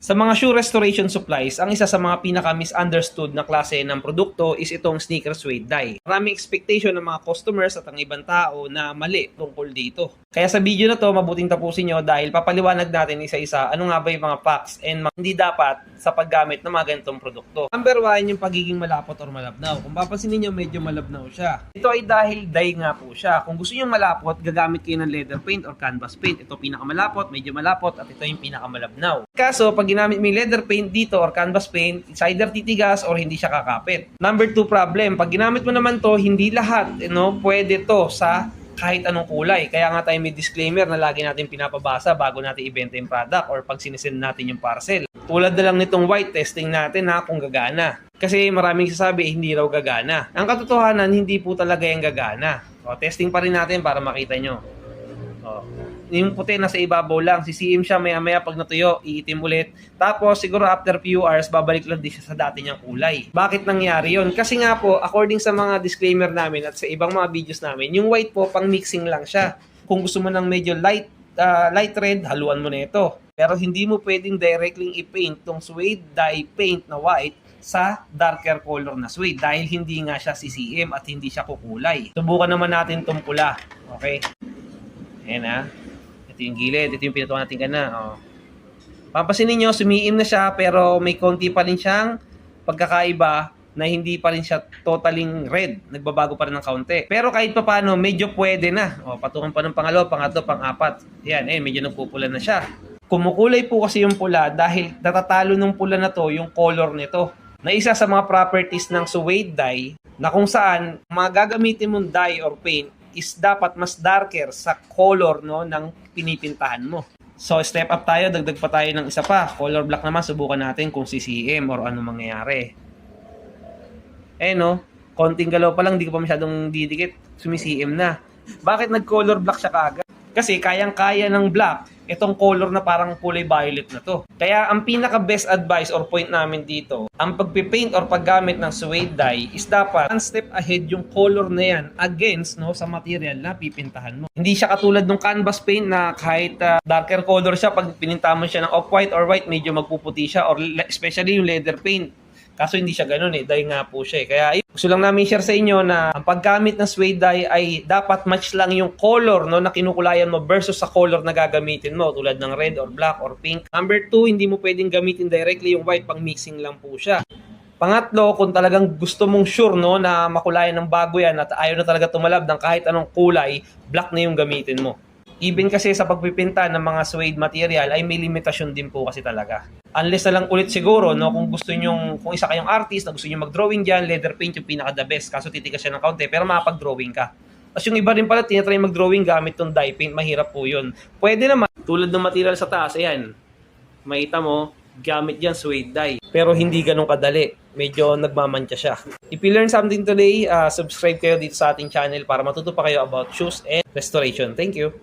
Sa mga shoe restoration supplies, ang isa sa mga pinaka-misunderstood na klase ng produkto is itong sneaker suede dye. Maraming expectation ng mga customers at ang ibang tao na mali tungkol dito. Kaya sa video na to, mabuting tapusin nyo dahil papaliwanag natin isa-isa ano nga ba yung mga facts and hindi dapat sa paggamit ng mga ganitong produkto. Number 1, yung pagiging malapot or malabnaw. Kung papansin niyo medyo malabnaw siya. Ito ay dahil dye nga po siya. Kung gusto niyo malapot, gagamit kayo ng leather paint or canvas paint. Ito pinakamalapot, medyo malapot, at ito yung pinakamalabnaw. Kaso, pag ginamit mo yung leather paint dito or canvas paint, it's either titigas or hindi siya kakapit. Number 2 problem, pag ginamit mo naman to, hindi lahat pwede to sa kahit anong kulay. Kaya nga tayo may disclaimer na lagi natin pinapabasa bago natin ibenta yung product or pag sinesend natin yung parcel. Tulad na lang nitong white, testing natin kung gagana. Kasi maraming sasabi, hindi raw gagana. Ang katotohanan, hindi po talaga yung gagana. Testing pa rin natin para makita nyo. Yung puti nasa ibabaw lang, sisiim siya maya-maya pag natuyo, iitim ulit. Tapos siguro after few hours, babalik lang din siya sa dati niyang kulay. Bakit nangyari yon? Kasi nga po, according sa mga disclaimer namin at sa ibang mga videos namin, yung white po, pang mixing lang siya. Kung gusto mo ng medyo light red, haluan mo na ito. Pero hindi mo pwedeng directly i-paint tong suede dye paint na white sa darker color na suede dahil hindi nga siya CCM at hindi siya kukulay. Subukan naman natin tong pula. Okay? Ayan Ito yung gilid. Ito yung pinatuwa natin kana. Papansin ninyo, sumiim na siya pero may konti pa rin siyang pagkakaiba na hindi pa rin siya totaling red. Nagbabago pa rin ng kaunti. Pero kahit pa paano, medyo pwede na. Patungan pa ng pangalawa, pangatlo, pang-apat. Yan, medyo nagpupula na siya. Kumukulay po kasi yung pula dahil natatalo ng pula na to yung color nito. Na isa sa mga properties ng suede dye na kung saan mga gagamitin mong dye or paint is dapat mas darker sa color ng pinipintahan mo. So step up tayo, dagdag pa tayo ng isa pa. Color black naman, subukan natin kung CCM or ano mangyayari. Konting galaw pa lang, di ko pa masyadong didikit, sumi-CM na. Bakit nag-color black siya kaagad? Kasi kayang-kaya ng black itong color na parang kulay violet na to. Kaya ang pinaka-best advice or point namin dito, ang pagpipaint or paggamit ng suede dye is dapat one step ahead yung color na yan against sa material na pipintahan mo. Hindi siya katulad ng canvas paint na kahit darker color siya, pag pininta mo siya ng off-white or white, medyo magpuputi siya, or especially yung leather paint. Kaso hindi siya ganun dahil nga po siya Kaya gusto lang namin share sa inyo na ang paggamit ng suede dye ay dapat match lang yung color na kinukulayan mo versus sa color na gagamitin mo tulad ng red or black or pink. Number 2, hindi mo pwedeng gamitin directly yung white, pang mixing lang po siya. Pangatlo, kung talagang gusto mong sure na makulayan ng bago yan at ayaw na talaga tumalab ng kahit anong kulay, black na yung gamitin mo. Even kasi sa pagpipinta ng mga suede material ay may limitasyon din po kasi talaga. Unless na lang ulit siguro, kung gusto nyong, kung isa kayong artist na gusto nyo mag-drawing dyan, leather paint yung pinaka-the best. Kaso titigas siya ng kaunti, pero makapag-drawing ka. Tapos yung iba rin pala, tinatry mag-drawing gamit tong dye paint, mahirap po yun. Pwede naman, tulad ng material sa taas, ayan. Makita mo, gamit yan suede dye. Pero hindi ganun kadali. Medyo nagmamantya siya. If you learn something today, subscribe kayo dito sa ating channel para matuto pa kayo about shoes and restoration. Thank you!